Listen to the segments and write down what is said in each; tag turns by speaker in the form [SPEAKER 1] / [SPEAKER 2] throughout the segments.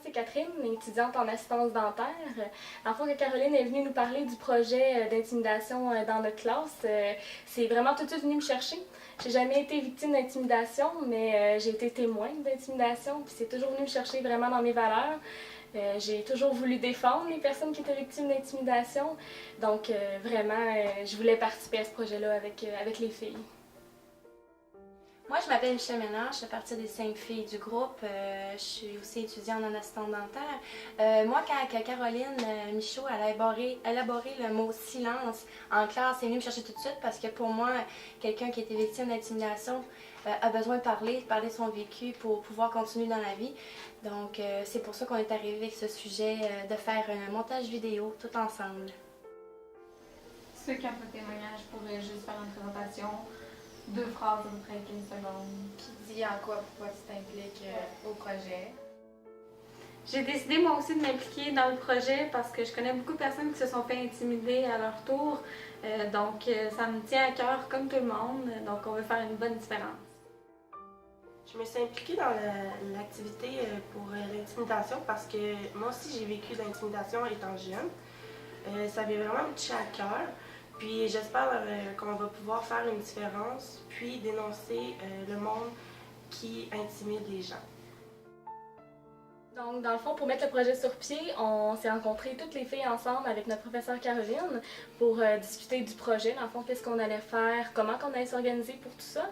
[SPEAKER 1] c'est Catherine, étudiante en assistance dentaire. Dans le fond, quand Caroline est venue nous parler du projet d'intimidation dans notre classe, c'est vraiment tout de suite venu me chercher. J'ai jamais été victime d'intimidation, mais j'ai été témoin d'intimidation, puis c'est toujours venu me chercher vraiment dans mes valeurs. J'ai toujours voulu défendre les personnes qui étaient victimes d'intimidation, donc vraiment, je voulais participer à ce projet-là avec les filles.
[SPEAKER 2] Moi, je m'appelle Michelle Ménard, je fais partie des 5 filles du groupe. Je suis aussi étudiante en assistante dentaire. Moi, quand Caroline Michaud a élaboré le mot silence en classe, elle est venue me chercher tout de suite parce que pour moi, quelqu'un qui a été victime d'intimidation a besoin de parler de son vécu pour pouvoir continuer dans la vie. Donc, c'est pour ça qu'on est arrivé avec ce sujet de faire un montage vidéo tout ensemble.
[SPEAKER 3] Ceux qui ont fait témoignage pourraient juste faire une présentation. 2 phrases à peu près 15 secondes.
[SPEAKER 4] Qui dit en quoi, pourquoi tu t'impliques au projet?
[SPEAKER 3] J'ai décidé moi aussi de m'impliquer dans le projet parce que je connais beaucoup de personnes qui se sont fait intimider à leur tour. Donc ça me tient à cœur comme tout le monde. Donc on veut faire une bonne différence.
[SPEAKER 5] Je me suis impliquée dans l'activité pour l'intimidation parce que moi aussi j'ai vécu l'intimidation étant jeune. Ça m'est vraiment me touché à cœur. Puis j'espère qu'on va pouvoir faire une différence, puis dénoncer le monde qui intimide les gens.
[SPEAKER 1] Donc, dans le fond, pour mettre le projet sur pied, on s'est rencontrés toutes les filles ensemble avec notre professeure Caroline pour discuter du projet, dans le fond, qu'est-ce qu'on allait faire, comment on allait s'organiser pour tout ça.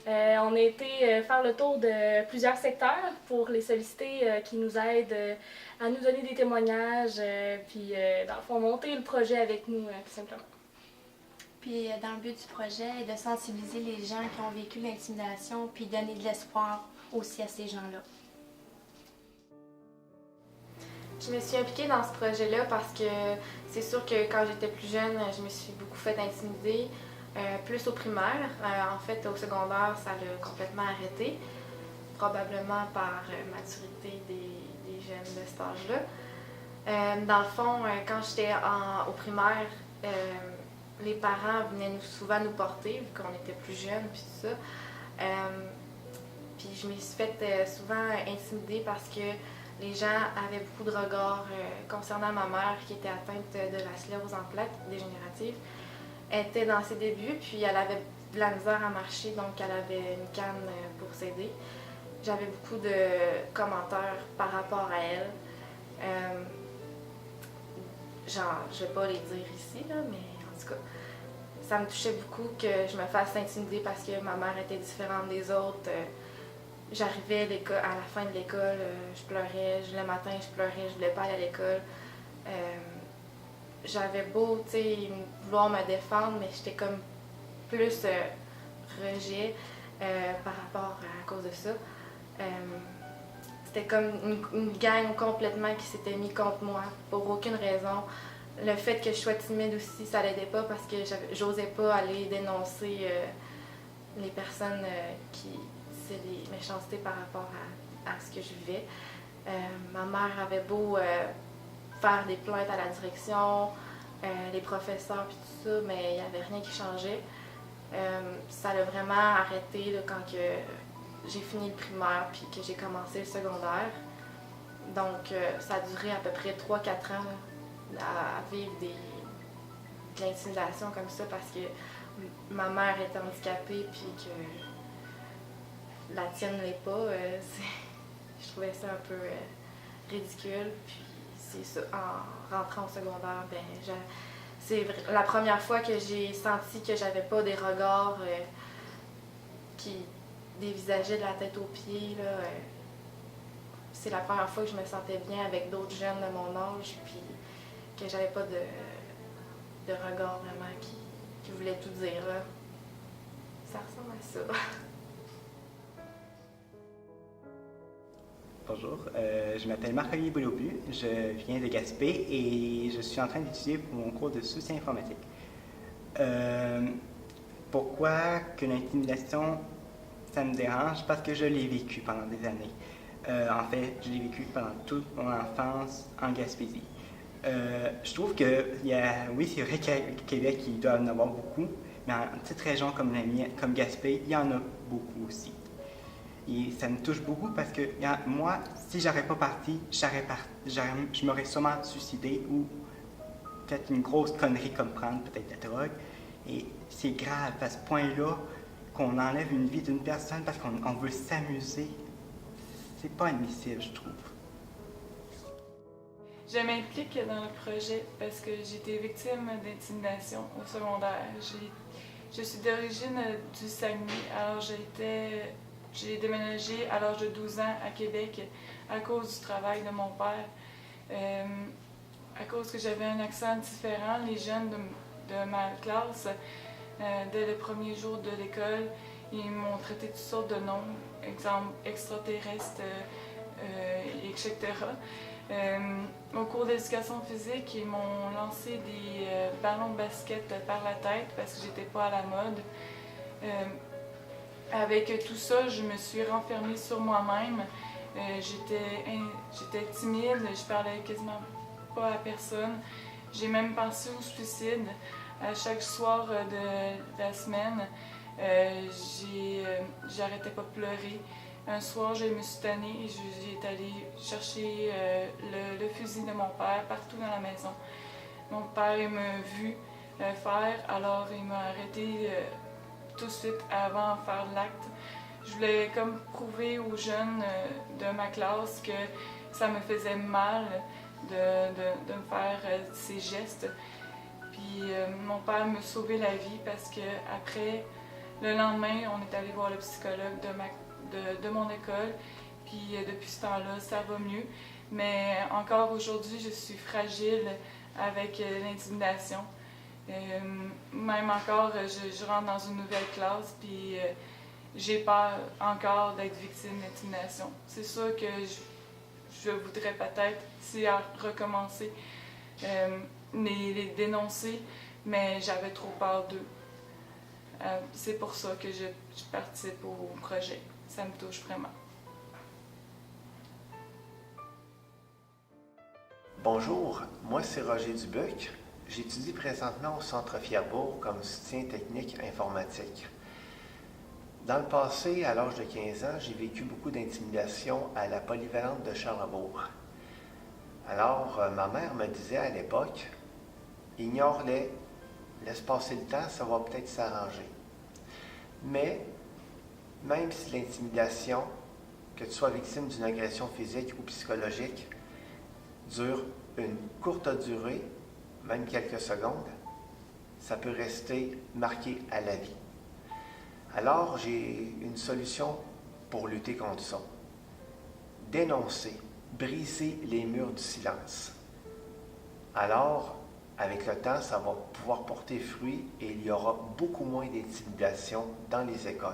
[SPEAKER 1] On a été faire le tour de plusieurs secteurs pour les solliciter qui nous aident à nous donner des témoignages, puis dans le fond, monter le projet avec nous, tout simplement.
[SPEAKER 2] Puis dans le but du projet, de sensibiliser les gens qui ont vécu l'intimidation, puis donner de l'espoir aussi à ces gens-là.
[SPEAKER 4] Je me suis impliquée dans ce projet-là parce que c'est sûr que quand j'étais plus jeune, je me suis beaucoup fait intimider, plus au primaire. En fait, au secondaire, ça l'a complètement arrêté, probablement par maturité des jeunes de cet âge-là. Dans le fond, quand j'étais au primaire, les parents venaient souvent nous porter, vu qu'on était plus jeunes, puis tout ça. Puis je me suis fait souvent intimider parce que les gens avaient beaucoup de regards concernant ma mère qui était atteinte de la sclérose en plaques dégénérative. Elle était dans ses débuts, puis elle avait de la misère à marcher, donc elle avait une canne pour s'aider. J'avais beaucoup de commentaires par rapport à elle. Genre, je vais pas les dire ici, là, mais en tout cas, ça me touchait beaucoup que je me fasse intimider parce que ma mère était différente des autres. J'arrivais à la fin de l'école, je pleurais. Le matin, je pleurais, je voulais pas aller à l'école. J'avais beau, tu sais, vouloir me défendre, mais j'étais comme plus rejet par rapport à cause de ça. C'était comme une gang complètement qui s'était mis contre moi pour aucune raison. Le fait que je sois timide aussi, ça l'aidait pas parce que j'osais pas aller dénoncer les personnes qui disaient des méchancetés par rapport à ce que je vivais. Ma mère avait beau faire des plaintes à la direction, les professeurs puis tout ça, mais il n'y avait rien qui changeait. Ça l'a vraiment arrêté là, quand j'ai fini le primaire puis que j'ai commencé le secondaire. Donc ça a duré à peu près 3-4 ans à vivre de l'intimidation comme ça parce que ma mère était handicapée puis que la tienne ne l'est pas. Je trouvais ça un peu ridicule. Puis c'est ça, en rentrant au secondaire, c'est la première fois que j'ai senti que j'avais pas des regards qui dévisageaient de la tête aux pieds. Là, c'est la première fois que je me sentais bien avec d'autres jeunes de mon âge, puis que j'avais pas de regard vraiment qui voulait tout dire. Là. Ça ressemble à ça.
[SPEAKER 6] Bonjour, je m'appelle Marc-Olivier Boulaubu, je viens de Gaspé et je suis en train d'étudier pour mon cours de soutien informatique. Pourquoi que l'intimidation, ça me dérange? Parce que je l'ai vécu pendant des années. En fait, je l'ai vécu pendant toute mon enfance en Gaspésie. Je trouve que, oui, c'est vrai qu'à Québec, il doit en avoir beaucoup, mais en petite région comme la mienne, comme Gaspé, il y en a beaucoup aussi. Et ça me touche beaucoup parce que moi, si j'aurais pas parti, je m'aurais sûrement suicidé ou peut-être une grosse connerie comme prendre peut-être la drogue. Et c'est grave à ce point-là qu'on enlève une vie d'une personne parce qu'on veut s'amuser. C'est pas admissible, je trouve.
[SPEAKER 7] Je m'implique dans le projet parce que j'ai été victime d'intimidation au secondaire. Je suis d'origine du Saguenay, alors j'ai déménagé à l'âge de 12 ans à Québec à cause du travail de mon père. À cause que j'avais un accent différent, les jeunes de ma classe, dès le premier jour de l'école, ils m'ont traité de toutes sortes de noms, exemple extraterrestre, etc. Au cours d'éducation physique, ils m'ont lancé des ballons de basket par la tête parce que j'étais pas à la mode. Avec tout ça, je me suis renfermée sur moi-même. J'étais timide, je parlais quasiment pas à personne. J'ai même pensé au suicide. À chaque soir de la semaine, j'arrêtais pas de pleurer. Un soir, je me suis tannée et j'ai allée chercher le fusil de mon père partout dans la maison. Mon père, il m'a vu faire, alors il m'a arrêté tout de suite avant de faire l'acte. Je voulais comme prouver aux jeunes de ma classe que ça me faisait mal de me faire ces gestes. Puis mon père m'a sauvé la vie parce que après, le lendemain, on est allé voir le psychologue de mon école. Puis depuis ce temps-là, ça va mieux. Mais encore aujourd'hui, je suis fragile avec l'intimidation. Même encore, je rentre dans une nouvelle classe, puis j'ai peur encore d'être victime d'intimidation. C'est sûr que je voudrais peut-être, si à recommencer, les dénoncer, mais j'avais trop peur d'eux. C'est pour ça que je participe au projet. Ça me touche vraiment.
[SPEAKER 8] Bonjour, moi c'est Roger Dubuc. J'étudie présentement au Centre Fierbourg comme soutien technique informatique. Dans le passé, à l'âge de 15 ans, j'ai vécu beaucoup d'intimidation à la polyvalente de Charlesbourg. Alors, ma mère me disait à l'époque, « Ignore-les, laisse passer le temps, ça va peut-être s'arranger. » Mais, même si l'intimidation, que tu sois victime d'une agression physique ou psychologique, dure une courte durée, même quelques secondes, ça peut rester marqué à la vie. Alors, j'ai une solution pour lutter contre ça. Dénoncer, briser les murs du silence. Alors, avec le temps, ça va pouvoir porter fruit et il y aura beaucoup moins d'intimidation dans les écoles.